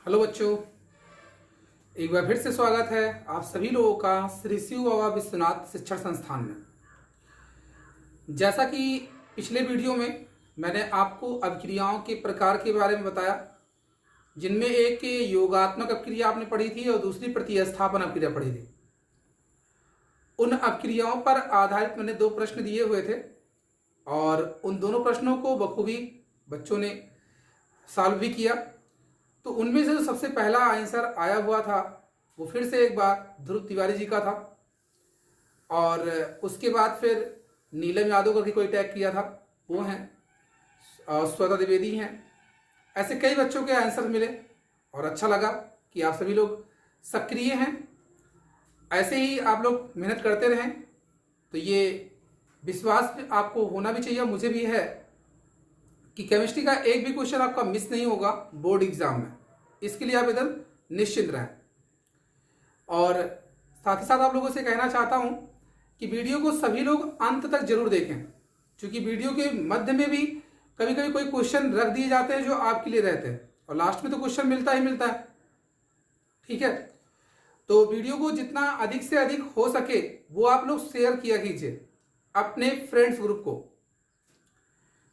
Hello बच्चों, एक बार फिर से स्वागत है आप सभी लोगों का श्री शिव बाबा विश्वनाथ शिक्षण संस्थान में। जैसा कि पिछले वीडियो में मैंने आपको अपक्रियाओं के प्रकार के बारे में बताया, जिनमें एक योगात्मक अपक्रिया आपने पढ़ी थी और दूसरी प्रतिस्थापन अपक्रिया पढ़ी थी। उन अपक्रियाओं पर आधारित मैंने 2 प्रश्न दिए हुए थे और उन दोनों प्रश्नों को बखूबी बच्चों ने सॉल्व भी किया। तो उनमें से जो सबसे पहला आंसर आया हुआ था वो फिर से एक बार ध्रुव तिवारी जी का था, और उसके बाद फिर नीलम यादव करके कोई टैग किया था, वो हैं, और श्वेता द्विवेदी हैं। ऐसे कई बच्चों के आंसर मिले और अच्छा लगा कि आप सभी लोग सक्रिय हैं। ऐसे ही आप लोग मेहनत करते रहें तो ये विश्वास आपको होना भी चाहिए, मुझे भी है, कि केमिस्ट्री का एक भी क्वेश्चन आपका मिस नहीं होगा बोर्ड एग्जाम में। इसके लिए आप एकदम निश्चिंत रहें। और साथ ही साथ आप लोगों से कहना चाहता हूं कि वीडियो को सभी लोग अंत तक जरूर देखें, क्योंकि वीडियो के मध्य में भी कभी कभी कोई क्वेश्चन रख दिए जाते हैं जो आपके लिए रहते हैं, और लास्ट में तो क्वेश्चन मिलता ही मिलता है। ठीक है, तो वीडियो को जितना अधिक से अधिक हो सके वो आप लोग शेयर किया कीजिए अपने फ्रेंड्स ग्रुप को,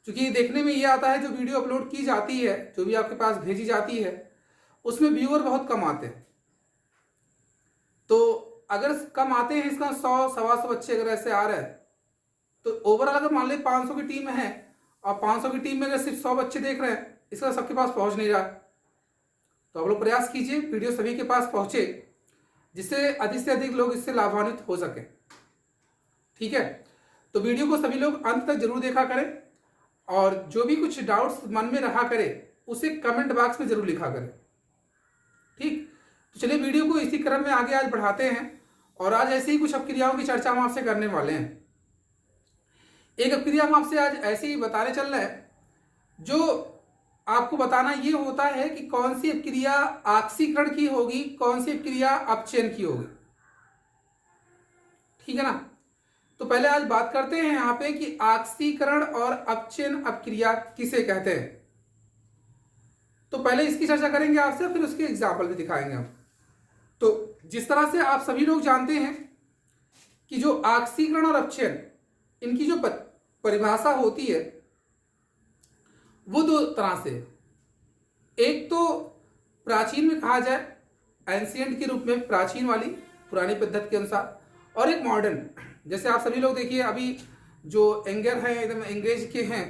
क्योंकि देखने में ये आता है जो वीडियो अपलोड की जाती है, जो भी आपके पास भेजी जाती है, उसमें व्यूअर बहुत कम आते हैं। तो अगर कम आते हैं, इसका 100-125 बच्चे अगर ऐसे आ रहे हैं, तो ओवरऑल अगर मान ली 500 की टीम है और 500 की टीम में अगर सिर्फ 100 बच्चे देख रहे हैं, इसका सबके पास पहुंच नहीं रहा। तो आप लोग प्रयास कीजिए वीडियो सभी के पास पहुंचे, जिससे अधिक से अधिक लोग इससे लाभान्वित हो सके। ठीक है, तो वीडियो को सभी लोग अंत तक जरूर देखा करें, और जो भी कुछ डाउट्स मन में रहा करे उसे कमेंट बॉक्स में जरूर लिखा करें। ठीक, तो चलिए वीडियो को इसी क्रम में आगे आज बढ़ाते हैं, और आज ऐसे ही कुछ अपक्रियाओं की चर्चा हम आपसे करने वाले हैं। एक अपक्रिया हम आपसे आज ऐसे ही बताने चल रहे हैं, जो आपको बताना ये होता है कि कौन सी अपक्रिया ऑक्सीकरण की होगी, कौन सी अपक्रिया अपचयन की होगी। ठीक है ना, तो पहले आज बात करते हैं यहां पे कि ऑक्सीकरण और अपचयन अपक्रिया किसे कहते हैं। तो पहले इसकी चर्चा करेंगे आपसे, फिर उसके एग्जाम्पल भी दिखाएंगे हम। तो जिस तरह से आप सभी लोग जानते हैं कि जो ऑक्सीकरण और अपचयन, इनकी जो परिभाषा होती है वो 2 तरह से। एक तो प्राचीन में कहा जाए, एंशिएंट के रूप में, प्राचीन वाली पुरानी पद्धति के अनुसार, और एक मॉडर्न। जैसे आप सभी लोग देखिए, अभी जो एंगर हैं, एकदम अंग्रेज के हैं,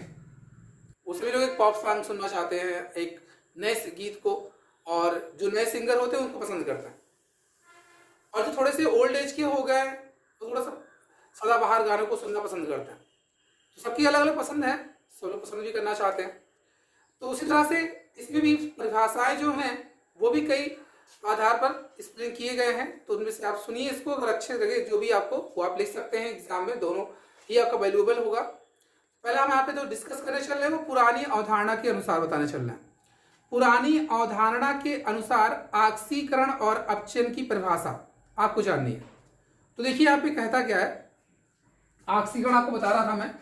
वो सभी लोग एक पॉप सॉन्ग सुनना चाहते हैं, एक नए गीत को, और जो नए सिंगर होते हैं उनको पसंद करते हैं। और जो थोड़े से ओल्ड एज के हो गए तो थोड़ा सा सदाबहार गानों को सुनना पसंद करते हैं। तो सबकी अलग अलग पसंद है, सब लोग पसंद भी करना चाहते हैं। तो उसी तरह से इसमें भी परिभाषाएं जो हैं वो भी कई आधार पर एक्सप्लेन किए गए हैं। तो उनमें से आप सुनिए इसको, अगर अच्छे लगे जो भी आपको, वो आप लिख सकते हैं एग्जाम में, दोनों ही आपका वैल्यूएबल होगा। पहले हम यहाँ पे जो डिस्कस करने चल रहे हैं वो पुरानी अवधारणा के अनुसार बताने चल रहे हैं। पुरानी अवधारणा के अनुसार ऑक्सीकरण और अपचयन की परिभाषा आपको जाननी है। तो देखिए यहाँ पे कहता क्या है। ऑक्सीकरण आपको बता रहा था मैं,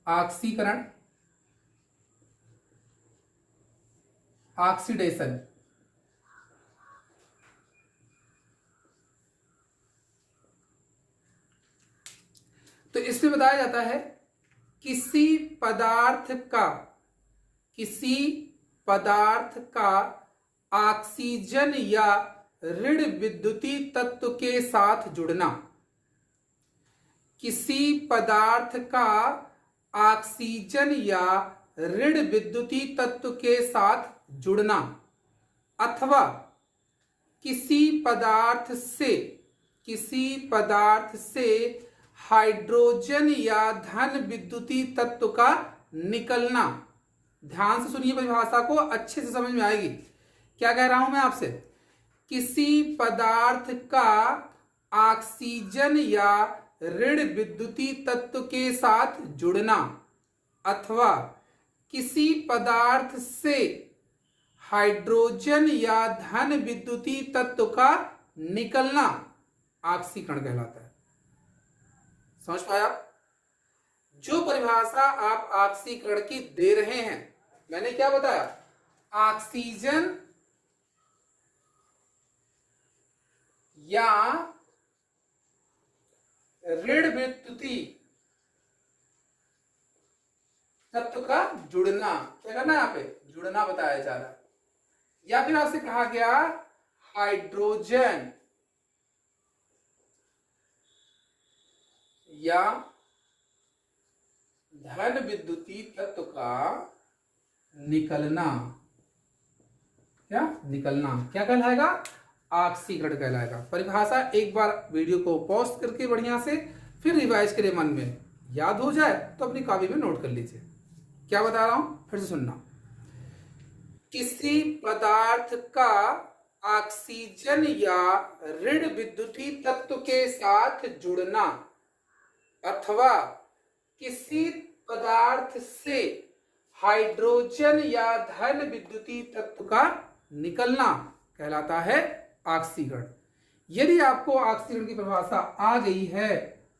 ऑक्सीकरण, ऑक्सीडेशन, तो इसमें बताया जाता है किसी पदार्थ का ऑक्सीजन या ऋण विद्युतीय तत्व के साथ जुड़ना। किसी पदार्थ का ऑक्सीजन या ऋण विद्युतीय तत्व के साथ जुड़ना, अथवा किसी पदार्थ से हाइड्रोजन या धन विद्युतीय तत्व का निकलना। ध्यान से सुनिए, परिभाषा को अच्छे से समझ में आएगी। क्या कह रहा हूं मैं आपसे, किसी पदार्थ का ऑक्सीजन या ऋण विद्युतीय तत्व के साथ जुड़ना, अथवा किसी पदार्थ से हाइड्रोजन या धन विद्युतीय तत्व का निकलना ऑक्सीकरण कहलाता है। समझ पाया? जो परिभाषा आप ऑक्सीकरण की दे रहे हैं, मैंने क्या बताया, ऑक्सीजन या ऋण विद्युतीय तत्व का जुड़ना, क्या करना है यहाँ पे, जुड़ना बताया जा रहा है। या फिर आपसे कहा गया हाइड्रोजन या धन विद्युतीय तत्व का निकलना, क्या निकलना, क्या कहलाएगा, ऑक्सीकरण कहलाएगा। परिभाषा एक बार वीडियो को पॉज करके बढ़िया से फिर रिवाइज करिए, मन में याद हो जाए तो अपनी कॉपी में नोट कर लीजिए। क्या बता रहा हूं, फिर से सुनना। किसी पदार्थ का ऑक्सीजन या ऋण विद्युतीय तत्व के साथ जुड़ना अथवा किसी पदार्थ से हाइड्रोजन या धन विद्युतीय तत्व का निकलना कहलाता है ऑक्सीकरण। यदि आपको ऑक्सीकरण की परिभाषा आ गई है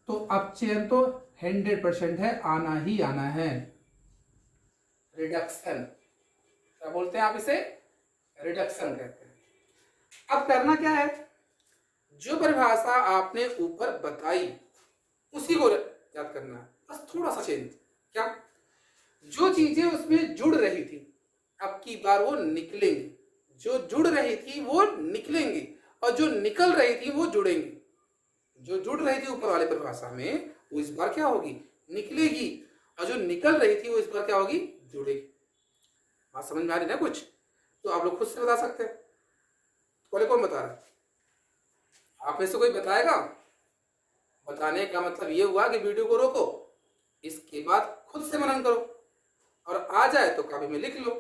तो अपचयन तो 100% है, आना ही आना है। रिडक्शन, क्या बोलते हैं आप इसे, रिडक्शन कहते हैं। अब करना क्या है, जो परिभाषा आपने ऊपर बताई उसी को याद करना है, बस थोड़ा सा चेंज। क्या, जो चीजें उसमें जुड़ रही थी अब की बार वो निकलेंगी, जो जुड़ रही थी वो निकलेंगी और जो निकल रही थी वो जुड़ेंगी। जो जुड़ रही थी ऊपर वाले परिभाषा में वो इस बार क्या होगी, निकलेगी, और जो निकल रही थी वो इस बार क्या होगी, जुड़ेगी। बात समझ में आ रही ना कुछ, तो आप लोग खुद से बता सकते हैं। कौन बता रहा है, आप में से कोई बताएगा। बताने का मतलब ये हुआ कि वीडियो को रोको, इसके बाद खुद से मनन करो, और आ जाए तो कॉपी में लिख लो,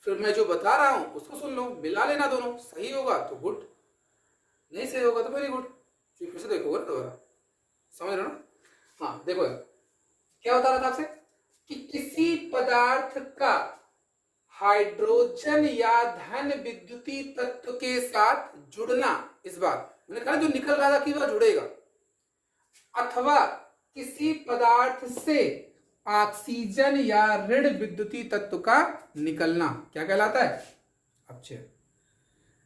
फिर मैं जो बता रहा हूं उसको सुन लो, मिला लेना दोनों। सही होगा तो गुड, नहीं सही होगा तो वेरी गुड। फिर से देखोगे ना दोबारा, समझ रहे हो ना। हाँ देखो क्या बता रहा था आपसे कि किसी पदार्थ का हाइड्रोजन या धन विद्युतीय तत्व के साथ जुड़ना, इस बार मैंने कहा जो निकल रहा था कि वह जुड़ेगा, अथवा किसी पदार्थ से ऑक्सीजन या ऋण विद्युतीय तत्व का निकलना क्या कहलाता है, अपचयन।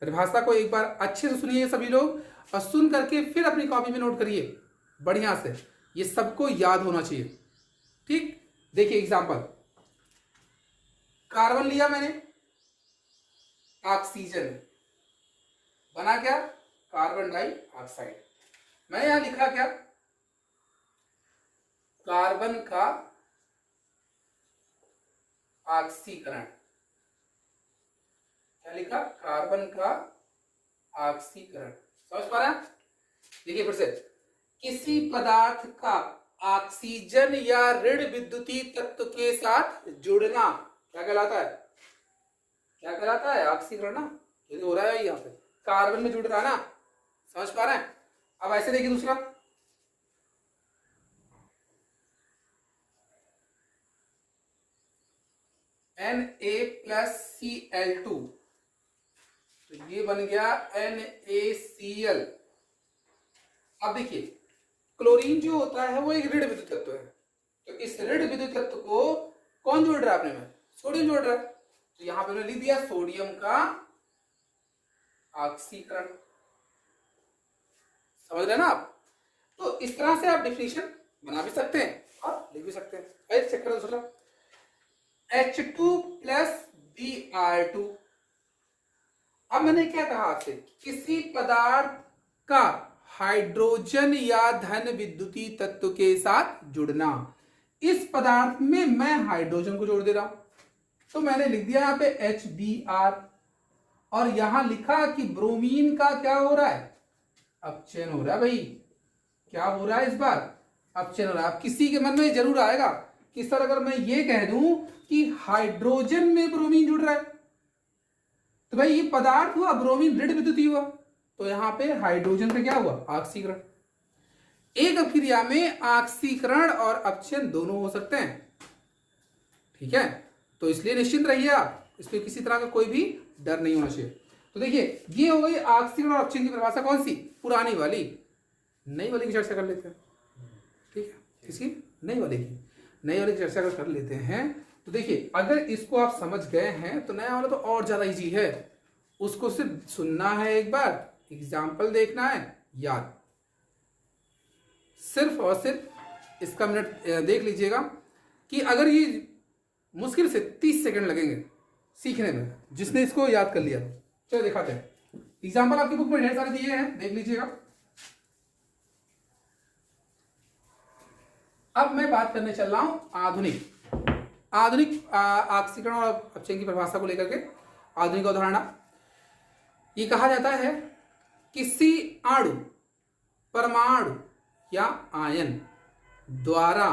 परिभाषा को एक बार अच्छे से सुनिए सभी लोग, और सुन करके फिर अपनी कॉपी में नोट करिए बढ़िया से, ये सबको याद होना चाहिए। ठीक, देखिए एग्जांपल, कार्बन लिया मैंने, ऑक्सीजन बना क्या, कार्बन डाइऑक्साइड। मैंने यहां लिखा क्या, कार्बन का ऑक्सीकरण। क्या लिखा, कार्बन का ऑक्सीकरण। समझ पा रहे हैं। देखिए फिर से, किसी पदार्थ का ऑक्सीजन या ऋण विद्युतीय तत्व के साथ जुड़ना क्या कहलाता है, क्या कहलाता है, ऑक्सीकरण ना। ये तो हो रहा है यहाँ पे, कार्बन में जुड़ रहा है ना, समझ पा रहे हैं। अब ऐसे देखिए दूसरा, Na+Cl2, तो ये बन गया NaCl। अब देखिए क्लोरीन जो होता है वो एक ऋण विद्युत तत्व है, तो इस ऋण विद्युत तत्व को कौन जोड़ रहा है अपने में, सोडियम जोड़ रहा है, तो यहां पे मैंने लिख दिया सोडियम का ऑक्सीकरण। समझ रहे हैं ना आप। तो इस तरह से आप डिफिनेशन बना भी सकते हैं और लिख भी सकते हैं। ऐसे चेक करो दूसरा, H2+Br2। अब मैंने क्या कहा आपसे, किसी पदार्थ का हाइड्रोजन या धन विद्युतीय तत्व के साथ जुड़ना। इस पदार्थ में मैं हाइड्रोजन को जोड़ दे रहा हूं, तो मैंने लिख दिया यहां पे HBr, और यहां लिखा कि ब्रोमीन का क्या हो रहा है, अपचयन हो रहा है। भाई क्या हो रहा है इस बार, अपचयन हो रहा है। अब किसी के मन में जरूर आएगा कि सर अगर मैं ये कह दूं कि हाइड्रोजन में ब्रोमीन जुड़ रहा है, तो भाई ये पदार्थ हुआ, ब्रोमीन ऋण विद्युतीय हुआ, तो यहां पे हाइड्रोजन का क्या हुआ, ऑक्सीकरण। एक अभिक्रिया में ऑक्सीकरण और अपचयन दोनों हो सकते हैं, ठीक है। तो इसलिए निश्चिंत रहिए आप, इसमें किसी तरह का कोई भी डर नहीं होना चाहिए। तो देखिए ये हो गई ऑक्सीकरण और अपचयन की परिभाषा, कौन सी, पुरानी वाली। नई वाली की चर्चा कर लेते हैं, ठीक है। इसकी नई वाली की चर्चा कर लेते हैं। तो देखिए, अगर इसको आप समझ गए हैं तो नया वाला तो और ज्यादा इजी है। उसको सिर्फ सुनना है, एक बार एग्जाम्पल देखना है, याद। सिर्फ और सिर्फ इसका मिनट देख लीजिएगा कि अगर ये मुश्किल से 30 सेकंड लगेंगे सीखने में, जिसने इसको याद कर लिया। चलो दिखाते हैं। एग्जाम्पल आपकी बुक में ढेर सारे दिए हैं, देख लीजिएगा। अब मैं बात करने चल रहा हूं आधुनिक ऑक्सीकरण और अपचयन की परिभाषा को लेकर के। आधुनिक अवधारणा, ये कहा जाता है किसी अणु, परमाणु या आयन द्वारा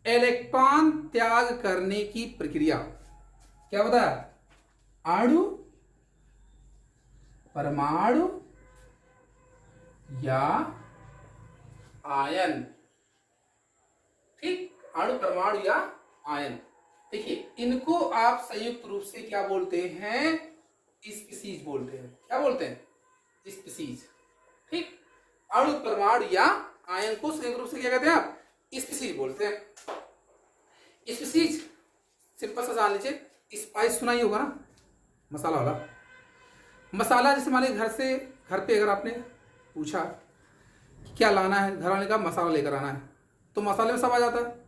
इलेक्ट्रॉन त्याग करने की प्रक्रिया। क्या बताया? अणु, परमाणु या आयन। ठीक, अणु, परमाणु या आयन। देखिए, इनको आप संयुक्त रूप से क्या बोलते हैं? स्पीसीज बोलते हैं। क्या बोलते हैं? स्पीसीज। ठीक, अणु, परमाणु या आयन को संयुक्त रूप से क्या कहते हैं आप? स्पीसीज बोलते हैं। स्पीसीज सिंपल सा जान लीजिए, स्पाइस सुना ही होगा ना, मसाला वाला। मसाला जैसे मान लीजिए घर पे अगर आपने पूछा कि क्या लाना है, घर वाले का मसाला लेकर आना है, तो मसाले में सब आ जाता है,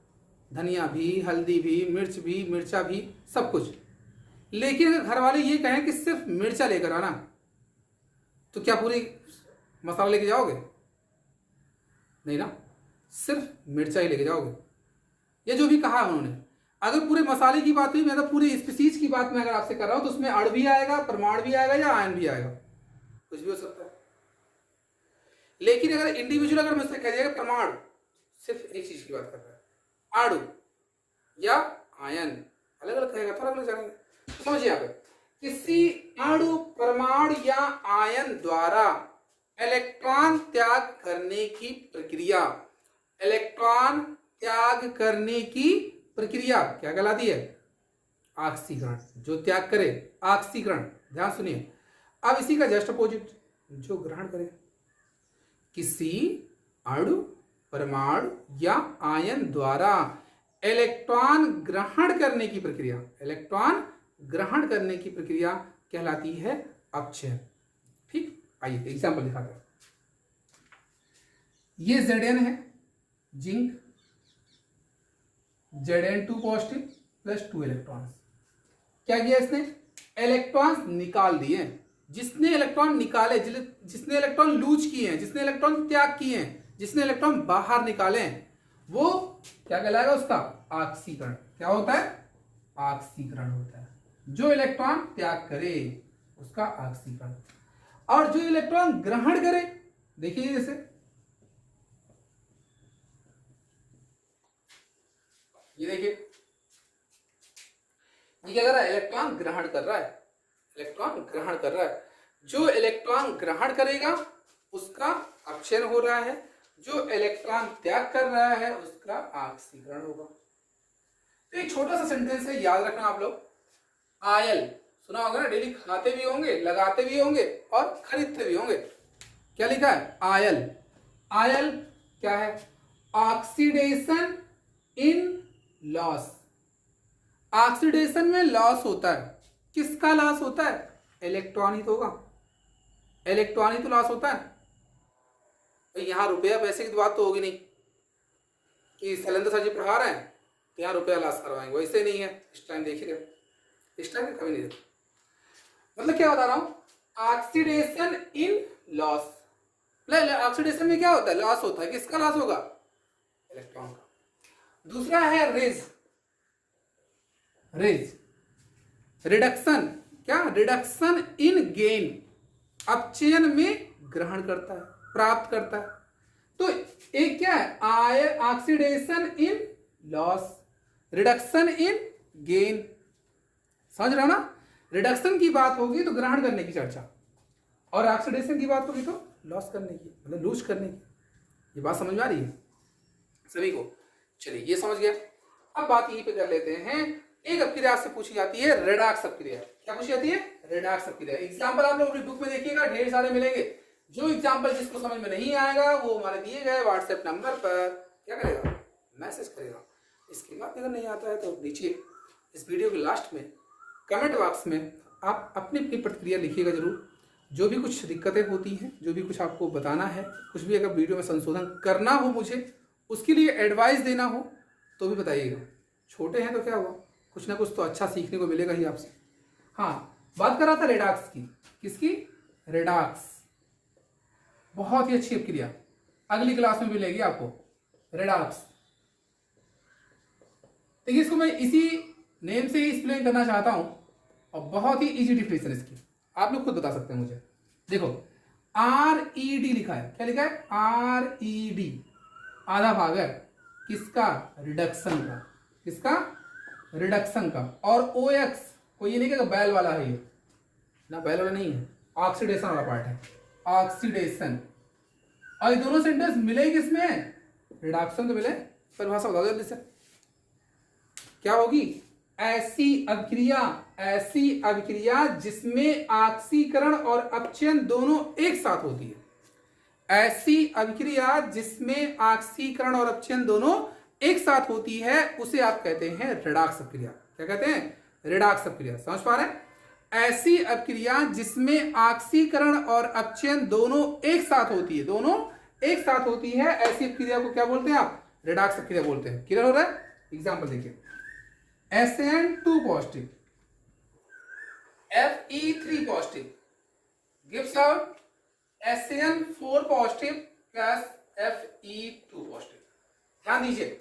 धनिया भी, हल्दी भी, मिर्च भी, मिर्चा भी, सब कुछ। लेकिन अगर घर वाले ये कहें कि सिर्फ मिर्चा लेकर आना, तो क्या पूरी मसाला लेके जाओगे? नहीं ना, सिर्फ मिर्चा ही लेके जाओगे। ये जो भी कहा उन्होंने, अगर पूरे मसाले की बात हुई, मतलब पूरे स्पीसीज की बात मैं अगर आपसे कर रहा हूं, तो उसमें अणु भी आएगा, परमाणु भी आएगा या आयन भी आएगा, कुछ भी हो सकता है। लेकिन अगर इंडिविजुअल अगर मुझसे कह दिया परमाणु, सिर्फ एक चीज की बात कर रहा है, अणु या आयन, अलग अलग कहेगा, थोड़ा अलग जानेंगे। तो समझिए यहाँ पे, किसी अणु, परमाणु या आयन द्वारा इलेक्ट्रॉन त्याग करने की प्रक्रिया, इलेक्ट्रॉन त्याग करने की प्रक्रिया क्या कहलाती है? ऑक्सीकरण। जो त्याग करे, ऑक्सीकरण। ध्यान सुनिए। अब इसी का जस्ट अपोजिट, जो ग्रहण करे। किसी अणु, परमाणु या आयन द्वारा इलेक्ट्रॉन ग्रहण करने की प्रक्रिया, इलेक्ट्रॉन ग्रहण करने की प्रक्रिया कहलाती है अपचयन। ठीक, आइए एग्जाम्पल दिखाते हैं। ये Zn है, zinc, Zn2 positive plus 2 electrons. क्या किया इसने? इलेक्ट्रॉन्स निकाल दिए। जिसने इलेक्ट्रॉन निकाले, जिसने इलेक्ट्रॉन लूज किए हैं, जिसने इलेक्ट्रॉन त्याग किए हैं, जिसने इलेक्ट्रॉन बाहर निकाले हैं, वो क्या कहलाएगा? उसका ऑक्सीकरण। क्या होता है? ऑक्सीकरण होता है। जो इलेक्ट्रॉन त्याग करे उसका ऑक्सीकरण। और जो इलेक्ट्रॉन ग्रहण करे, देखिए जैसे ये देखिए, ये क्या कर रहा है? इलेक्ट्रॉन ग्रहण कर रहा है, इलेक्ट्रॉन ग्रहण कर रहा है। जो इलेक्ट्रॉन ग्रहण करेगा उसका अपचयन हो रहा है, जो इलेक्ट्रॉन त्याग कर रहा है उसका ऑक्सीकरण होगा। तो एक छोटा सा सेंटेंस है, याद रखना आप लोग। आयल सुना होगा ना, डेली खाते भी होंगे, लगाते भी होंगे और खरीदते भी होंगे। क्या लिखा है? आयल। आयल क्या है? ऑक्सीडेशन इन लॉस। ऑक्सीडेशन में लॉस होता है। किसका लॉस होता है? इलेक्ट्रॉन ही तो होगा, इलेक्ट्रॉन ही तो लॉस होता है। यहां रुपया पैसे की बात तो होगी नहीं कि शैलेंद्र सर जी पढ़ा रहे हैं तो यहां रुपया लॉस करवाएंगे, वैसे नहीं है। इस टाइम देखिएगा, इस टाइम कभी नहीं देखा। मतलब क्या बता रहा हूं? ऑक्सीडेशन इन लॉस। ऑक्सीडेशन में क्या होता है? लॉस होता है। किसका लॉस होगा? इलेक्ट्रॉन का। दूसरा है रेज। रेज रिडक्शन। क्या? Reduction in gain. अपचयन में ग्रहण करता है, प्राप्त करता है। तो एक क्या है? Oxidation in loss, reduction in gain. समझ रहे हो ना? रिडक्शन की बात होगी तो ग्रहण करने की चर्चा, और ऑक्सीडेशन की बात होगी तो लॉस करने की, मतलब लूज करने की। ये बात समझ में आ रही है सभी को? चलिए, ये समझ गया। अब बात यहीं पे कर लेते हैं। एक अपक्रिया से पूछी जाती है रेडॉक्स अपक्रिया। क्या पूछी जाती है? रेडॉक्स अपक्रिया। एग्जांपल आप लोग अपनी बुक में देखिएगा, ढेर सारे मिलेंगे। जो एग्जांपल जिसको समझ में नहीं आएगा वो हमारे दिए गए व्हाट्सएप नंबर पर क्या करेगा? मैसेज करेगा। इसके बाद अगर नहीं आता है तो नीचे इस वीडियो के लास्ट में कमेंट बॉक्स में आप अपनी अपनी प्रतिक्रिया लिखिएगा जरूर। जो भी कुछ दिक्कतें होती हैं, जो भी कुछ आपको बताना है, कुछ भी अगर वीडियो में संशोधन करना हो, मुझे उसके लिए एडवाइस देना हो तो भी बताइएगा। छोटे हैं तो क्या हुआ, कुछ ना कुछ तो अच्छा सीखने को मिलेगा ही आपसे। हाँ, बात कर रहा था रेडॉक्स की। किसकी? रेडॉक्स। बहुत ही अच्छी अपक्रिया, अगली क्लास में मिलेगी आपको रेडॉक्स। देखिए, इसको मैं इसी नेम से ही एक्सप्लेन करना चाहता हूं और बहुत ही इजी डिफिनेशन इसकी आप लोग खुद बता सकते हैं मुझे। देखो, RED लिखा है। क्या लिखा है? RED, आधा भाग है किसका? रिडक्शन का। किसका? रिडक्शन का। और OX, कोई ये नहीं कहेगा बैल वाला है, ये ना बैल वाला नहीं है, ऑक्सीडेशन वाला पार्ट है, ऑक्सीडेशन। और ये दोनों सेंटेंस मिले किसमें? रिडक्शन तो मिले। परिभाषा बता दो जल्दी से, क्या होगी? ऐसी अभिक्रिया जिसमें ऑक्सीकरण और अपचयन दोनों एक साथ होती है। ऐसी अभिक्रिया जिसमें ऑक्सीकरण और अपचयन दोनों एक साथ होती है उसे आप कहते हैं रेडॉक्स अभिक्रिया। क्या कहते हैं? रेडॉक्स अभिक्रिया। समझ पा रहे हैं? ऐसी अभिक्रिया जिसमें ऑक्सीकरण और अपचयन दोनों एक साथ होती है, दोनों एक साथ होती है, ऐसी अभिक्रिया को क्या बोलते हैं आप? रेडॉक्स अभिक्रिया बोलते हैं। क्लियर हो रहा है? एग्जाम्पल देखिए, SN2 positive, Fe3 positive gives out SN4 positive plus Fe2 positive. ध्यान दीजिए,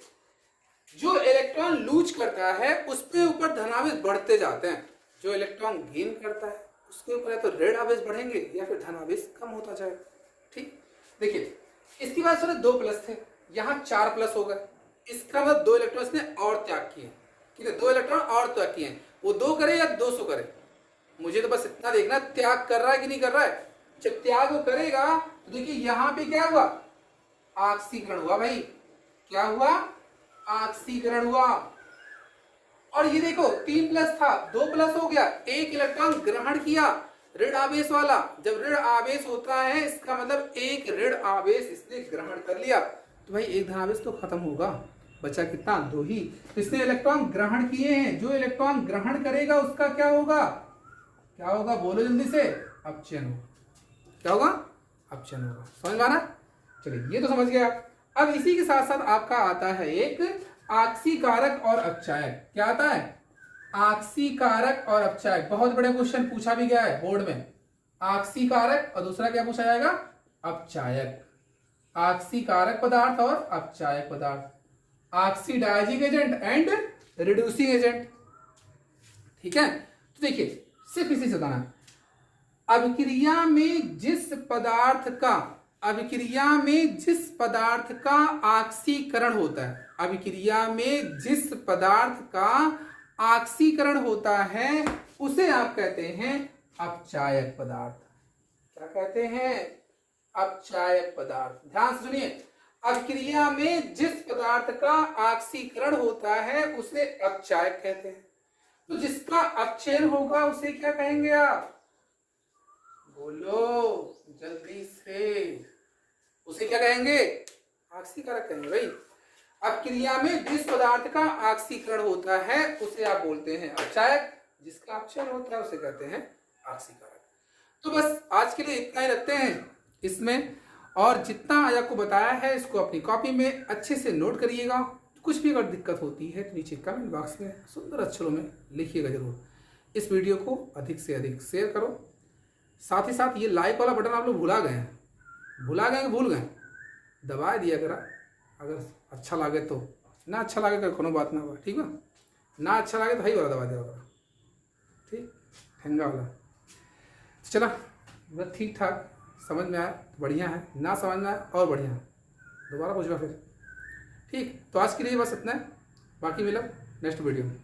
जो इलेक्ट्रॉन लूज करता है उसके ऊपर धनावेश बढ़ते जाते हैं, जो इलेक्ट्रॉन गेन करता है उसके ऊपर या तो ऋण आवेश बढ़ेंगे या फिर धनावेश कम होता जाएगा। ठीक, देखिए इसकी बात सुनो, 2 प्लस थे, यहाँ 4 प्लस हो गए। इसका मतलब 2 इलेक्ट्रॉन इसने और त्याग किए। ठीक है, 2 इलेक्ट्रॉन और त्याग किए। वो 2 करे या 200 करे, मुझे तो बस इतना देखना त्याग कर रहा है कि नहीं कर रहा है। जब त्याग वो करेगा तो देखिए यहाँ पे क्या हुआ? ऑक्सीकरण हुआ भाई। क्या हुआ? ऑक्सीकरण हुआ। और ये देखो 3 प्लस था, 2 प्लस हो गया, 1 इलेक्ट्रॉन ग्रहण किया ऋण आवेश वाला। जब ऋण आवेश होता है इसका मतलब 1 ऋण आवेश इसने ग्रहण कर लिया, तो भाई 1 धनावेश तो खत्म होगा, बचा कितना? 2 ही। तो इसने इलेक्ट्रॉन ग्रहण किए हैं, जो इलेक्ट्रॉन ग्रहण करेगा उसका क्या होगा? क्या होगा? बोलो जल्दी से। अपचयन होगा। क्या होगा? अपचयन होगा। समझ में आ रहा? चलिए, ये तो समझ गए आप। अब इसी के साथ साथ आपका आता है एक ऑक्सीकारक और अपचायक। क्या आता है? ऑक्सीकारक और अपचायक। बहुत बड़े क्वेश्चन पूछा भी गया है बोर्ड में। ऑक्सीकारक और दूसरा क्या पूछा जाएगा? अपचायक। ऑक्सीकारक पदार्थ और अपचायक पदार्थ, oxidising agent and reducing agent. ठीक है, तो देखिए सिर्फ इसी से बताना है। अभिक्रिया में जिस पदार्थ का ऑक्सीकरण होता है, अभिक्रिया में जिस पदार्थ का ऑक्सीकरण होता है उसे आप कहते हैं अपचायक पदार्थ। क्या कहते हैं? अपचायक पदार्थ। ध्यान से सुनिए, अभिक्रिया में जिस पदार्थ का ऑक्सीकरण होता है उसे अपचायक कहते हैं। तो जिसका अपचयन होगा उसे क्या कहेंगे आप? बोलो जल्दी से। उसे क्या कहेंगे? ऑक्सीकारक कहेंगे भाई। अपक्रिया में जिस पदार्थ का ऑक्सीकरण होता है उसे आप बोलते हैं अपचायक, जिसका अपचयन होता है उसे कहते हैं ऑक्सीकारक। तो बस आज के लिए इतना ही रखते हैं इसमें, और जितना आज आपको बताया है इसको अपनी कॉपी में अच्छे से नोट करिएगा। कुछ भी अगर दिक्कत होती है तो नीचे कमेंट बॉक्स में सुंदर अक्षरों में लिखिएगा जरूर। इस वीडियो को अधिक से अधिक शेयर करो। साथ ही साथ ये लाइक वाला बटन आप लोग भूल गए, दबा दिया करा। अगर अच्छा लगे तो, ना अच्छा लगे तो कोनो बात ना हुआ, ठीक है ना? अच्छा लगे तो भाई वाला दबा दिया करा, ठीक, ठंगा वाला। चला बस ठीक ठाक, समझ में आया तो बढ़िया है, ना समझ में आया और बढ़िया है, दोबारा पूछूंगा फिर। ठीक, तो आज के लिए बस इतना है, बाकी मिला नेक्स्ट वीडियो में।